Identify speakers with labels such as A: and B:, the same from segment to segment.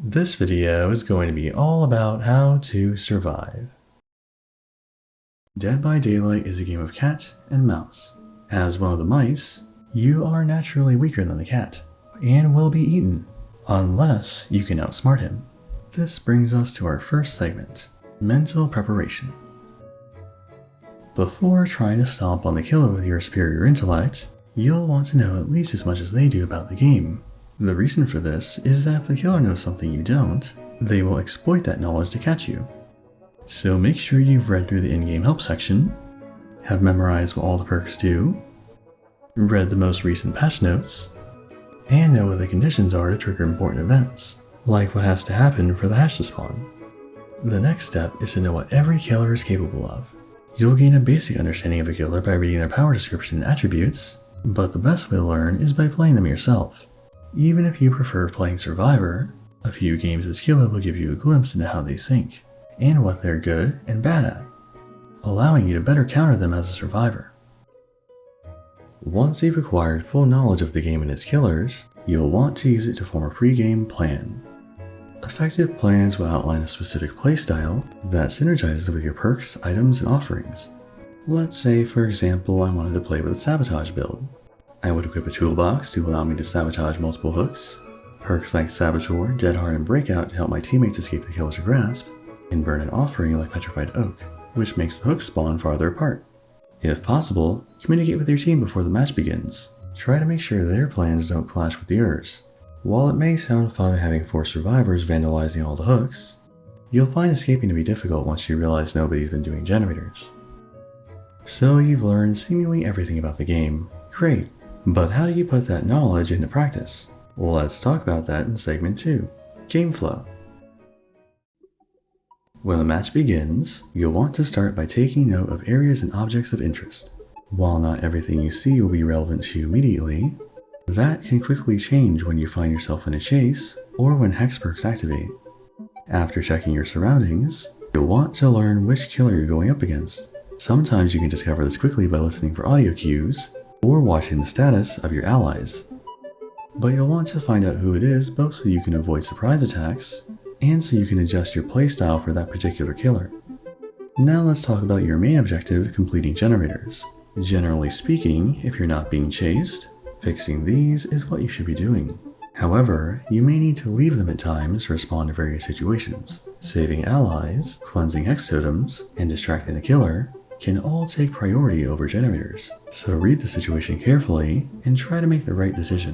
A: This video is going to be all about how to survive. Dead by Daylight is a game of cat and mouse. As one of the mice, you are naturally weaker than the cat, and will be eaten, unless you can outsmart him. This brings us to our first segment, mental preparation. Before trying to stomp on the killer with your superior intellect, you'll want to know at least as much as they do about the game. The reason for this is that if the killer knows something you don't, they will exploit that knowledge to catch you. So make sure you've read through the in-game help section, have memorized what all the perks do, read the most recent patch notes, and know what the conditions are to trigger important events, like what has to happen for the hatch to spawn. The next step is to know what every killer is capable of. You'll gain a basic understanding of a killer by reading their power description and attributes, but the best way to learn is by playing them yourself. Even if you prefer playing Survivor, a few games as killer will give you a glimpse into how they think, and what they're good and bad at, allowing you to better counter them as a survivor. Once you've acquired full knowledge of the game and its killers, you'll want to use it to form a pre-game plan. Effective plans will outline a specific playstyle that synergizes with your perks, items, and offerings. Let's say, for example, I wanted to play with a sabotage build. I would equip a toolbox to allow me to sabotage multiple hooks, perks like Saboteur, Dead Hard, and Breakout to help my teammates escape the killer's grasp, and burn an offering like Petrified Oak, which makes the hooks spawn farther apart. If possible, communicate with your team before the match begins. Try to make sure their plans don't clash with yours. While it may sound fun having 4 survivors vandalizing all the hooks, you'll find escaping to be difficult once you realize nobody's been doing generators. So you've learned seemingly everything about the game. Great, but how do you put that knowledge into practice? Well, let's talk about that in segment 2, game flow. When the match begins, you'll want to start by taking note of areas and objects of interest. While not everything you see will be relevant to you immediately, that can quickly change when you find yourself in a chase or when hex perks activate. After checking your surroundings, you'll want to learn which killer you're going up against. Sometimes you can discover this quickly by listening for audio cues or watching the status of your allies. But you'll want to find out who it is both so you can avoid surprise attacks and so you can adjust your playstyle for that particular killer. Now let's talk about your main objective, completing generators. Generally speaking, if you're not being chased, fixing these is what you should be doing. However, you may need to leave them at times to respond to various situations. Saving allies, cleansing hex totems, and distracting the killer can all take priority over generators, so read the situation carefully and try to make the right decision.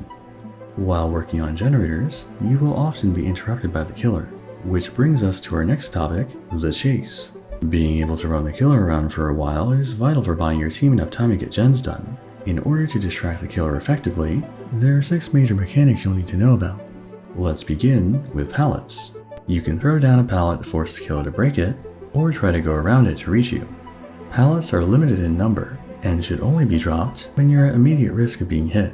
A: While working on generators, you will often be interrupted by the killer, which brings us to our next topic, the chase. Being able to run the killer around for a while is vital for buying your team enough time to get gens done. In order to distract the killer effectively, there are 6 major mechanics you'll need to know about. Let's begin with pallets. You can throw down a pallet to force the killer to break it, or try to go around it to reach you. Pallets are limited in number, and should only be dropped when you're at immediate risk of being hit.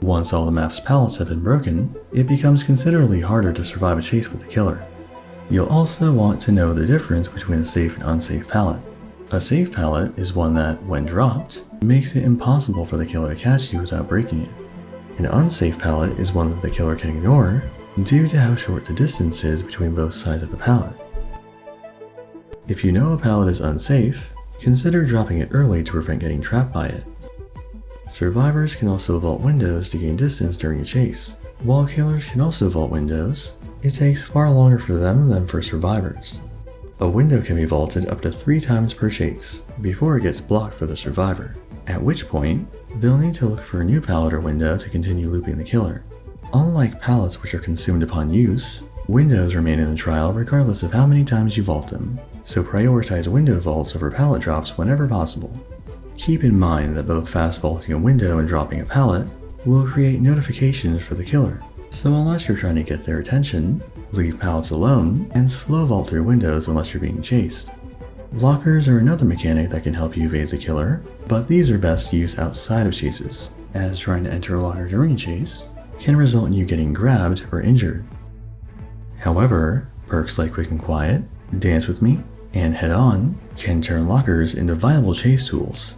A: Once all the map's pallets have been broken, it becomes considerably harder to survive a chase with the killer. You'll also want to know the difference between a safe and unsafe pallet. A safe pallet is one that, when dropped, makes it impossible for the killer to catch you without breaking it. An unsafe pallet is one that the killer can ignore due to how short the distance is between both sides of the pallet. If you know a pallet is unsafe, consider dropping it early to prevent getting trapped by it. Survivors can also vault windows to gain distance during a chase. While killers can also vault windows, it takes far longer for them than for survivors. A window can be vaulted up to 3 times per chase before it gets blocked for the survivor, at which point they'll need to look for a new pallet or window to continue looping the killer. Unlike pallets which are consumed upon use, windows remain in the trial regardless of how many times you vault them, so prioritize window vaults over pallet drops whenever possible. Keep in mind that both fast vaulting a window and dropping a pallet will create notifications for the killer, so unless you're trying to get their attention, leave pallets alone and slow vault through windows unless you're being chased. Lockers are another mechanic that can help you evade the killer, but these are best used outside of chases, as trying to enter a locker during a chase can result in you getting grabbed or injured. However, perks like Quick and Quiet, Dance With Me, and Head On can turn lockers into viable chase tools.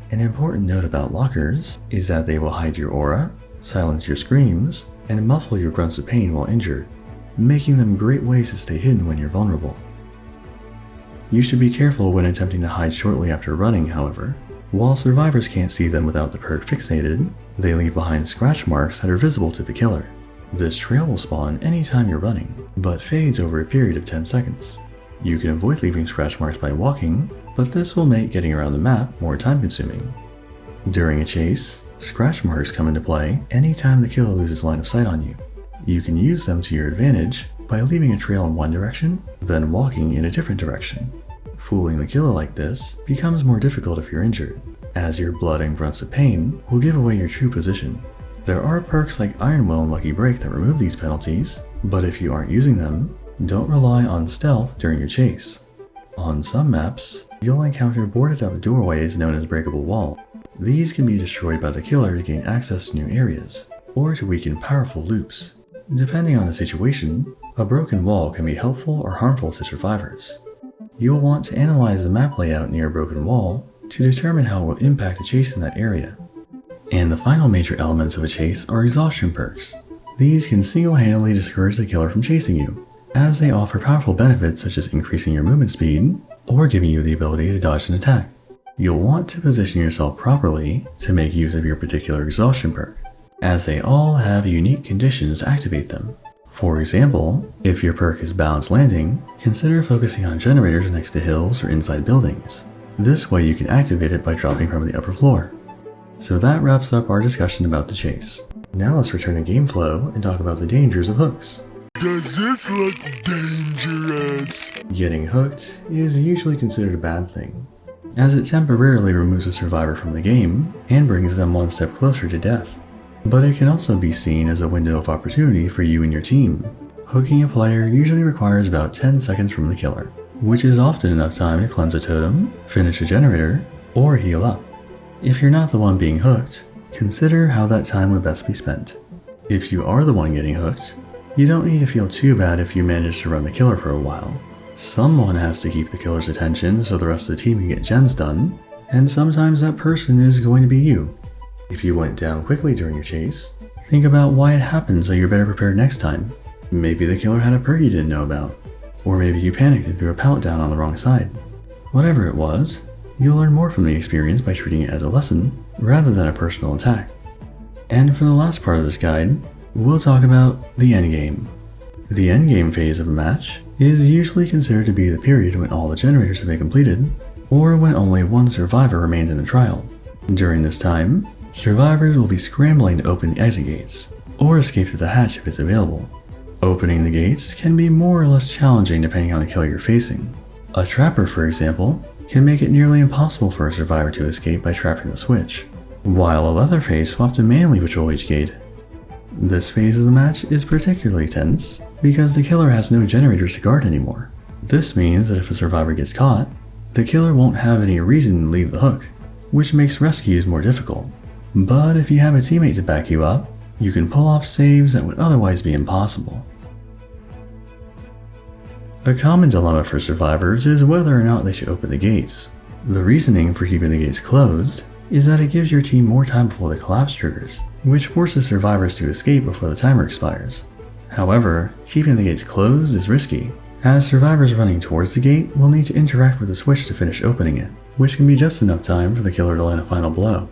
A: An important note about lockers is that they will hide your aura, silence your screams, and muffle your grunts of pain while injured. making them great ways to stay hidden when you're vulnerable. You should be careful when attempting to hide shortly after running, however. While survivors can't see them without the perk fixated, they leave behind scratch marks that are visible to the killer. This trail will spawn anytime you're running, but fades over a period of 10 seconds. You can avoid leaving scratch marks by walking, but this will make getting around the map more time-consuming. During a chase, scratch marks come into play anytime the killer loses line of sight on you. You can use them to your advantage by leaving a trail in one direction, then walking in a different direction. Fooling the killer like this becomes more difficult if you're injured, as your blood and grunts of pain will give away your true position. There are perks like Iron Will and Lucky Break that remove these penalties, but if you aren't using them, don't rely on stealth during your chase. On some maps, you'll encounter boarded up doorways known as breakable wall. These can be destroyed by the killer to gain access to new areas, or to weaken powerful loops. Depending on the situation, a broken wall can be helpful or harmful to survivors. You'll want to analyze the map layout near a broken wall to determine how it will impact a chase in that area. And the final major elements of a chase are exhaustion perks. These can single-handedly discourage the killer from chasing you, as they offer powerful benefits such as increasing your movement speed or giving you the ability to dodge an attack. You'll want to position yourself properly to make use of your particular exhaustion perk, as they all have unique conditions to activate them. For example, if your perk is Balanced Landing, consider focusing on generators next to hills or inside buildings. This way you can activate it by dropping from the upper floor. So that wraps up our discussion about the chase. Now let's return to game flow and talk about the dangers of hooks.
B: Does this look dangerous?
A: Getting hooked is usually considered a bad thing, as it temporarily removes a survivor from the game and brings them one step closer to death. But it can also be seen as a window of opportunity for you and your team. Hooking a player usually requires about 10 seconds from the killer, which is often enough time to cleanse a totem, finish a generator, or heal up. If you're not the one being hooked, consider how that time would best be spent. If you are the one getting hooked, you don't need to feel too bad if you manage to run the killer for a while. Someone has to keep the killer's attention so the rest of the team can get gens done, and sometimes that person is going to be you. If you went down quickly during your chase, think about why it happened so you're better prepared next time. Maybe the killer had a perk you didn't know about, or maybe you panicked and threw a pallet down on the wrong side. Whatever it was, you'll learn more from the experience by treating it as a lesson rather than a personal attack. And for the last part of this guide, we'll talk about the endgame. The endgame phase of a match is usually considered to be the period when all the generators have been completed, or when only one survivor remains in the trial. During this time, survivors will be scrambling to open the exit gates, or escape through the hatch if it's available. Opening the gates can be more or less challenging depending on the killer you're facing. A trapper, for example, can make it nearly impossible for a survivor to escape by trapping the switch, while a Leatherface will have to manually patrol each gate. This phase of the match is particularly tense because the killer has no generators to guard anymore. This means that if a survivor gets caught, the killer won't have any reason to leave the hook, which makes rescues more difficult. But if you have a teammate to back you up, you can pull off saves that would otherwise be impossible. A common dilemma for survivors is whether or not they should open the gates. The reasoning for keeping the gates closed is that it gives your team more time before the collapse triggers, which forces survivors to escape before the timer expires. However, keeping the gates closed is risky, as survivors running towards the gate will need to interact with the switch to finish opening it, which can be just enough time for the killer to land a final blow.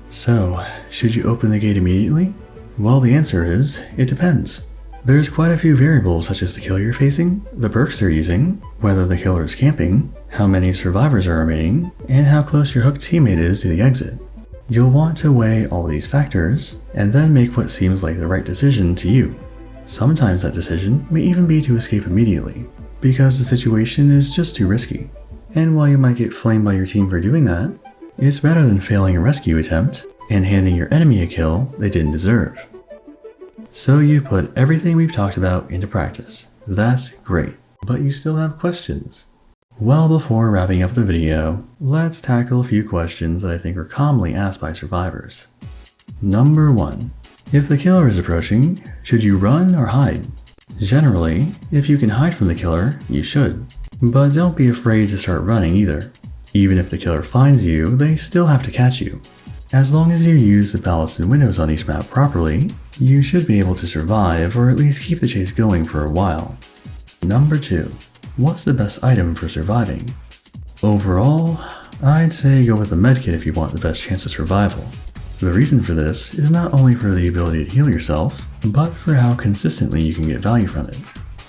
A: So, should you open the gate immediately? Well, the answer is, it depends. There's quite a few variables such as the killer you're facing, the perks they're using, whether the killer is camping, how many survivors are remaining, and how close your hooked teammate is to the exit. You'll want to weigh all these factors, and then make what seems like the right decision to you. Sometimes that decision may even be to escape immediately, because the situation is just too risky. And while you might get flamed by your team for doing that, it's better than failing a rescue attempt and handing your enemy a kill they didn't deserve. So you put everything we've talked about into practice. That's great, but you still have questions. Well, before wrapping up the video, let's tackle a few questions that I think are commonly asked by survivors. Number 1. If the killer is approaching, should you run or hide? Generally, if you can hide from the killer, you should. But don't be afraid to start running either. Even if the killer finds you, they still have to catch you. As long as you use the pallets and windows on each map properly, you should be able to survive or at least keep the chase going for a while. Number 2. What's the best item for surviving? Overall, I'd say go with a medkit if you want the best chance of survival. The reason for this is not only for the ability to heal yourself, but for how consistently you can get value from it.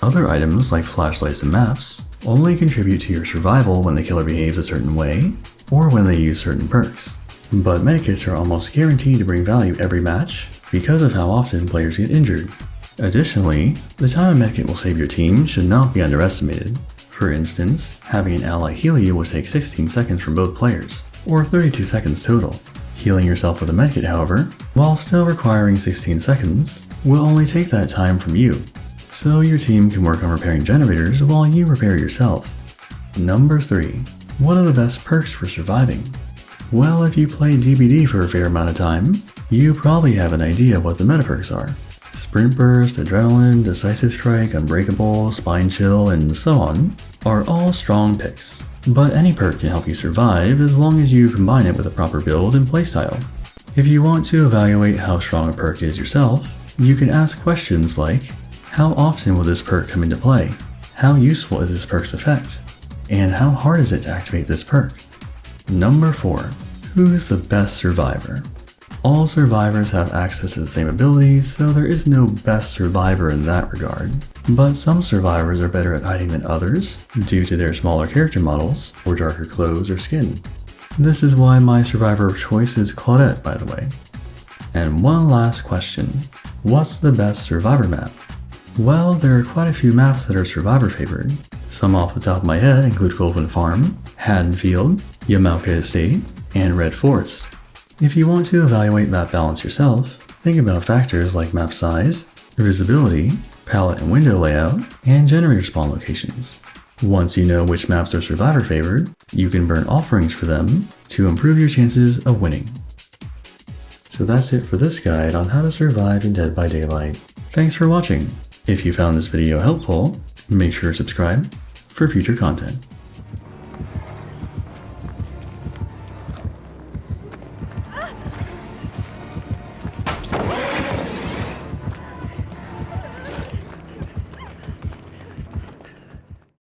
A: Other items like flashlights and maps only contribute to your survival when the killer behaves a certain way, or when they use certain perks. But medkits are almost guaranteed to bring value every match because of how often players get injured. Additionally, the time a medkit will save your team should not be underestimated. For instance, having an ally heal you will take 16 seconds from both players, or 32 seconds total. Healing yourself with a medkit, however, while still requiring 16 seconds, will only take that time from you, so your team can work on repairing generators while you repair yourself. Number 3. What are the best perks for surviving? Well, if you play DBD for a fair amount of time, you probably have an idea what the meta perks are. Sprint Burst, Adrenaline, Decisive Strike, Unbreakable, Spine Chill, and so on are all strong picks. But any perk can help you survive as long as you combine it with a proper build and playstyle. If you want to evaluate how strong a perk is yourself, you can ask questions like, how often will this perk come into play? How useful is this perk's effect? And how hard is it to activate this perk? Number 4. Who's the best survivor? All survivors have access to the same abilities, so there is no best survivor in that regard. But some survivors are better at hiding than others, due to their smaller character models, or darker clothes or skin. This is why my survivor of choice is Claudette, by the way. And one last question. What's the best survivor map? Well, there are quite a few maps that are survivor favored. Some off the top of my head include Golden Farm, Haddonfield, Yamauka Estate, and Red Forest. If you want to evaluate map balance yourself, think about factors like map size, visibility, palette and window layout, and generator spawn locations. Once you know which maps are survivor favored, you can burn offerings for them to improve your chances of winning. So that's it for this guide on how to survive in Dead by Daylight. Thanks for watching. If you found this video helpful, make sure to subscribe for future content.